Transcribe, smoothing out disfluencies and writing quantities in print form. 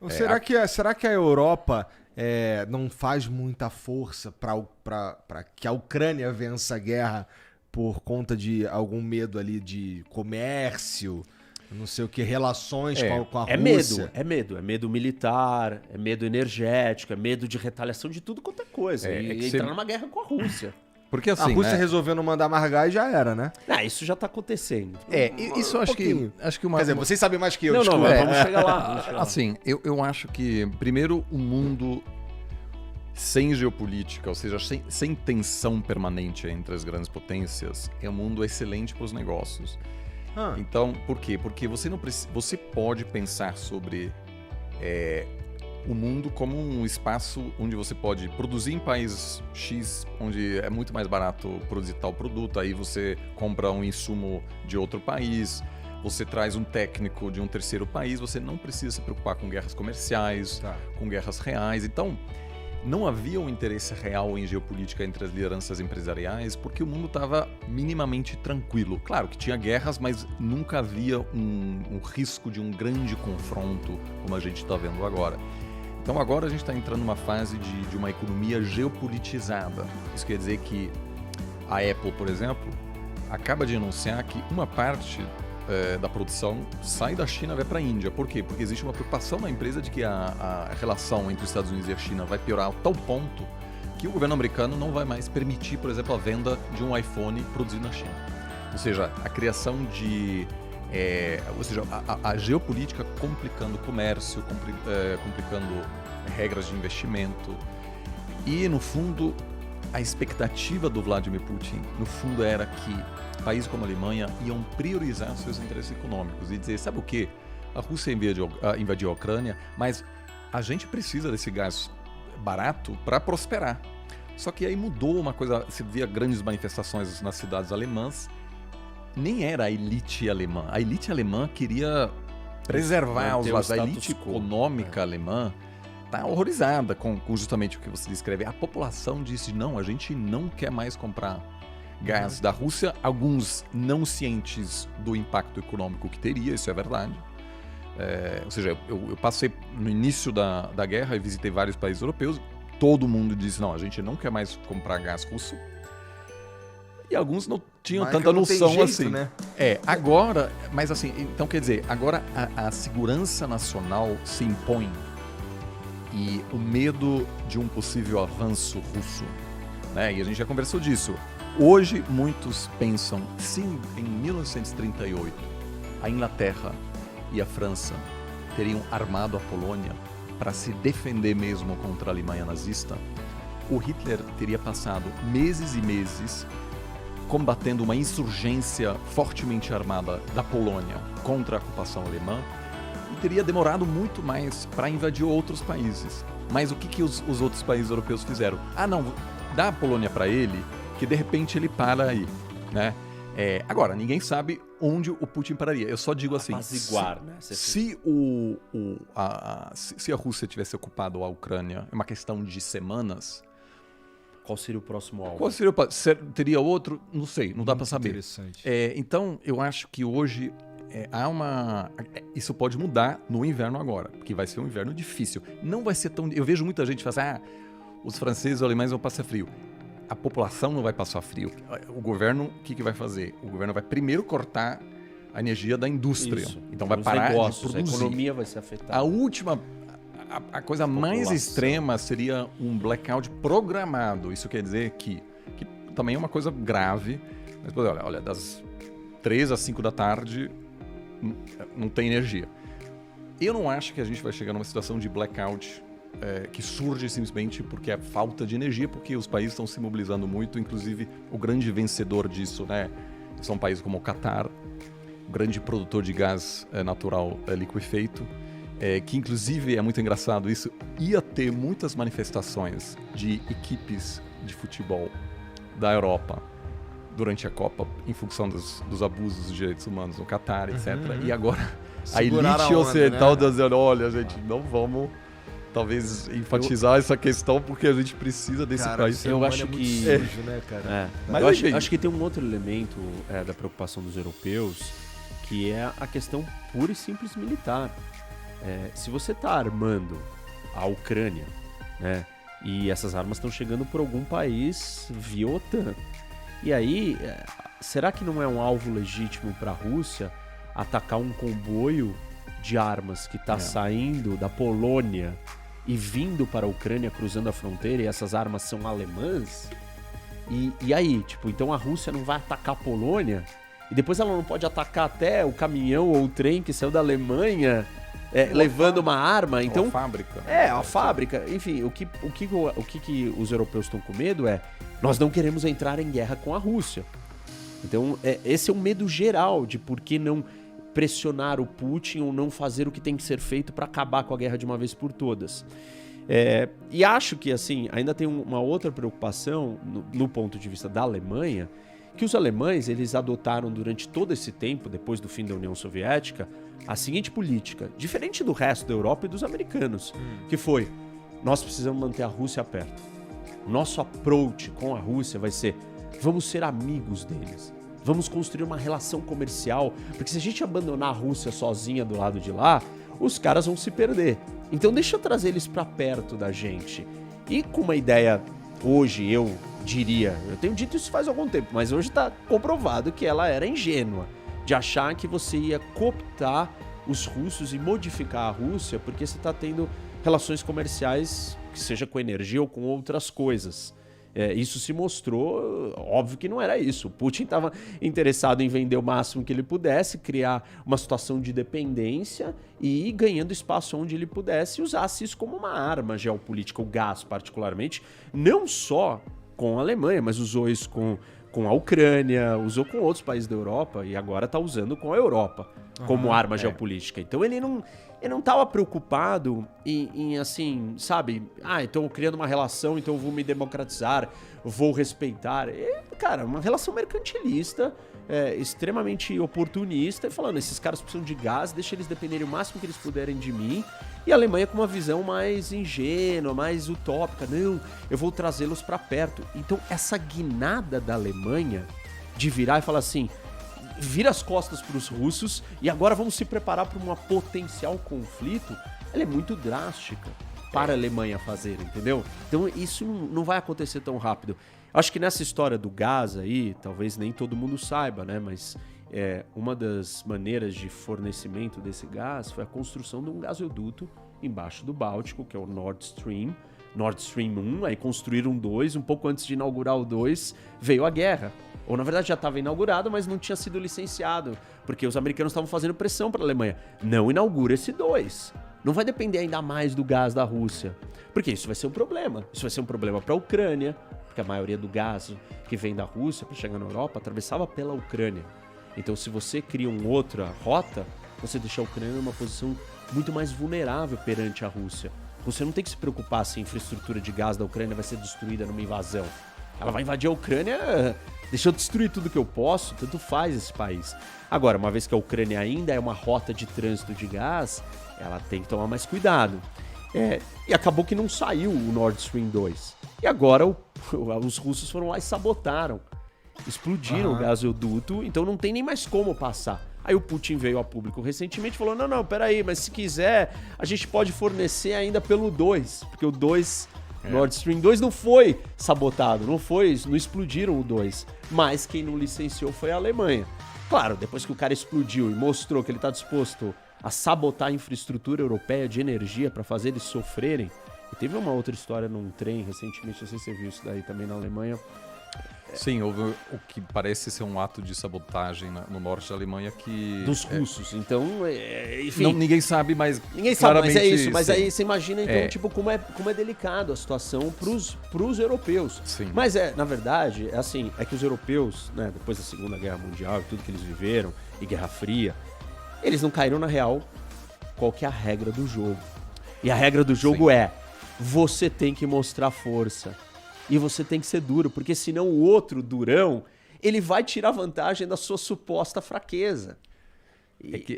Será que a Europa não faz muita força para que a Ucrânia vença a guerra por conta de algum medo ali de comércio, não sei o que, relações com a Rússia? É medo militar, é medo energético, é medo de retaliação de tudo quanto é coisa. E entrar numa guerra com a Rússia. Porque assim, a Rússia resolveu não mandar mais gás e já era, né? Isso já tá acontecendo. Isso eu acho que uma... Quer dizer, vocês sabem mais que eu. Não, vamos chegar lá. Assim, eu acho que, primeiro, o mundo sem geopolítica, ou seja, sem tensão permanente entre as grandes potências, é um mundo excelente para os negócios. Então, por quê? Porque você pode pensar sobre o mundo como um espaço onde você pode produzir em país X, onde é muito mais barato produzir tal produto, aí você compra um insumo de outro país, você traz um técnico de um terceiro país, você não precisa se preocupar com guerras comerciais, com guerras reais. Então, não havia um interesse real em geopolítica entre as lideranças empresariais, porque o mundo estava minimamente tranquilo. Claro que tinha guerras, mas nunca havia um risco de um grande confronto, como a gente está vendo agora. Então agora a gente está entrando numa fase de uma economia geopolitizada. Isso quer dizer que a Apple, por exemplo, acaba de anunciar que uma parte da produção sai da China e vai para a Índia. Por quê? Porque existe uma preocupação na empresa de que a relação entre os Estados Unidos e a China vai piorar a tal ponto que o governo americano não vai mais permitir, por exemplo, a venda de um iPhone produzido na China. Ou seja, a criação de... a geopolítica complicando o comércio, complicando regras de investimento. E, no fundo, a expectativa do Vladimir Putin, no fundo, era que países como a Alemanha iam priorizar seus interesses econômicos e dizer, sabe o quê? A Rússia invadiu a Ucrânia, mas a gente precisa desse gás barato para prosperar. Só que aí mudou uma coisa, você via grandes manifestações nas cidades alemãs, nem era a elite alemã. A elite alemã queria preservar os lados. A elite econômica alemã está horrorizada com justamente o que você descreve. A população disse, não, a gente não quer mais comprar gás da Rússia. Alguns não cientes do impacto econômico que teria, isso é verdade. Ou seja, eu passei no início da guerra e visitei vários países europeus. Todo mundo disse, não, a gente não quer mais comprar gás russo. E alguns não tinham tanta noção jeito, assim. Né? Agora, mas assim, então quer dizer, agora a segurança nacional se impõe e o medo de um possível avanço russo, né? E a gente já conversou disso. Hoje, muitos pensam, se em 1938 a Inglaterra e a França teriam armado a Polônia para se defender mesmo contra a Alemanha nazista, o Hitler teria passado meses e meses combatendo uma insurgência fortemente armada da Polônia contra a ocupação alemã e teria demorado muito mais para invadir outros países. Mas o que os outros países europeus fizeram? Não, dá a Polônia para ele, que de repente ele para aí, né? Agora, ninguém sabe onde o Putin pararia. Eu só digo assim, se a Rússia tivesse ocupado a Ucrânia, é uma questão de semanas. Qual seria o próximo alvo? Teria outro? Não sei, não dá para saber. Interessante. Então, eu acho que hoje isso pode mudar no inverno agora, porque vai ser um inverno difícil. Não vai ser tão... Eu vejo muita gente falar, os franceses e os alemães vão passar frio. A população não vai passar frio. O governo, o que vai fazer? O governo vai primeiro cortar a energia da indústria. Isso. Então vai parar de produzir. A economia vai ser afetada. A coisa mais extrema seria um blackout programado. Isso quer dizer que também é uma coisa grave. Mas, olha, das 3 às 5 da tarde não tem energia. Eu não acho que a gente vai chegar numa situação de blackout que surge simplesmente porque é falta de energia, porque os países estão se mobilizando muito, inclusive o grande vencedor disso, né? São países como o Catar, o grande produtor de gás natural liquefeito, que inclusive é muito engraçado isso, ia ter muitas manifestações de equipes de futebol da Europa durante a Copa, em função dos abusos dos direitos humanos no Catar, etc. E agora a elite ocidental está dizendo, olha, gente, não vamos talvez enfatizar essa questão porque a gente precisa desse país. Eu acho que sujo, né, cara? Mas eu acho que tem um outro elemento da preocupação dos europeus, que é a questão pura e simples militar. se você está armando a Ucrânia, né, e essas armas estão chegando por algum país via OTAN, e aí, será que não é um alvo legítimo para a Rússia atacar um comboio de armas que está saindo da Polônia e vindo para a Ucrânia, cruzando a fronteira, e essas armas são alemãs? E aí, tipo, então a Rússia não vai atacar a Polônia? E depois ela não pode atacar até o caminhão ou o trem que saiu da Alemanha levando uma arma? Então, a fábrica. A fábrica. Enfim, o que os europeus estão com medo nós não queremos entrar em guerra com a Rússia. Então, esse é um medo geral de por que não pressionar o Putin ou não fazer o que tem que ser feito para acabar com a guerra de uma vez por todas. E acho que, assim, ainda tem uma outra preocupação no ponto de vista da Alemanha, que os alemães, eles adotaram durante todo esse tempo, depois do fim da União Soviética, a seguinte política, diferente do resto da Europa e dos americanos, que foi, nós precisamos manter a Rússia perto. Nosso approach com a Rússia vai ser, vamos ser amigos deles, vamos construir uma relação comercial, porque se a gente abandonar a Rússia sozinha do lado de lá, os caras vão se perder. Então deixa eu trazer eles para perto da gente. E com uma ideia, hoje eu tenho dito isso faz algum tempo, mas hoje está comprovado que ela era ingênua, de achar que você ia cooptar os russos e modificar a Rússia porque você está tendo relações comerciais, que seja com energia ou com outras coisas. Isso se mostrou, óbvio que não era isso. O Putin estava interessado em vender o máximo que ele pudesse, criar uma situação de dependência e ir ganhando espaço onde ele pudesse e usasse isso como uma arma geopolítica, o gás particularmente, não só com a Alemanha, mas usou isso com a Ucrânia, usou com outros países da Europa e agora está usando com a Europa como arma geopolítica. Então ele não estava preocupado em assim, sabe, então criando uma relação, então eu vou me democratizar, vou respeitar. Cara, uma relação mercantilista, extremamente oportunista, e falando, esses caras precisam de gás, deixa eles dependerem o máximo que eles puderem de mim. E a Alemanha com uma visão mais ingênua, mais utópica. Não, eu vou trazê-los para perto. Então, essa guinada da Alemanha de virar e falar assim, vira as costas para os russos e agora vamos se preparar para um potencial conflito, ela é muito drástica para a Alemanha fazer, entendeu? Então, isso não vai acontecer tão rápido. Acho que nessa história do gás aí, talvez nem todo mundo saiba, né? Mas uma das maneiras de fornecimento desse gás foi a construção de um gasoduto embaixo do Báltico, que é o Nord Stream 1, aí construíram 2, um pouco antes de inaugurar o 2, veio a guerra. Ou na verdade já estava inaugurado, mas não tinha sido licenciado, porque os americanos estavam fazendo pressão para a Alemanha. Não inaugura esse 2. Não vai depender ainda mais do gás da Rússia, porque isso vai ser um problema. Isso vai ser um problema para a Ucrânia, porque a maioria do gás que vem da Rússia para chegar na Europa atravessava pela Ucrânia. Então, se você cria uma outra rota, você deixa a Ucrânia numa posição muito mais vulnerável perante a Rússia. A Rússia não tem que se preocupar se a infraestrutura de gás da Ucrânia vai ser destruída numa invasão. Ela vai invadir a Ucrânia, deixa eu destruir tudo que eu posso, tanto faz esse país. Agora, uma vez que a Ucrânia ainda é uma rota de trânsito de gás, ela tem que tomar mais cuidado. E acabou que não saiu o Nord Stream 2. E agora os russos foram lá e sabotaram. Explodiram o gasoduto, então não tem nem mais como passar. Aí o Putin veio a público recentemente e falou, não, peraí, mas se quiser, a gente pode fornecer ainda pelo 2, porque o 2, Nord Stream 2 não foi sabotado, não explodiram o 2, mas quem não licenciou foi a Alemanha. Claro, depois que o cara explodiu e mostrou que ele está disposto a sabotar a infraestrutura europeia de energia para fazer eles sofrerem, e teve uma outra história num trem recentemente, não sei se você viu isso daí também na Alemanha. Sim, houve o que parece ser um ato de sabotagem no norte da Alemanha que... Dos russos, então, enfim... Ninguém sabe, mas... Ninguém sabe, mas é isso. Mas aí você imagina, então, tipo, como é delicado a situação pros europeus. Sim. Mas, na verdade, é que os europeus, né, depois da Segunda Guerra Mundial e tudo que eles viveram, e Guerra Fria, eles não caíram na real qual que é a regra do jogo. E a regra do jogo você tem que mostrar força. E você tem que ser duro, porque senão o outro durão, ele vai tirar vantagem da sua suposta fraqueza.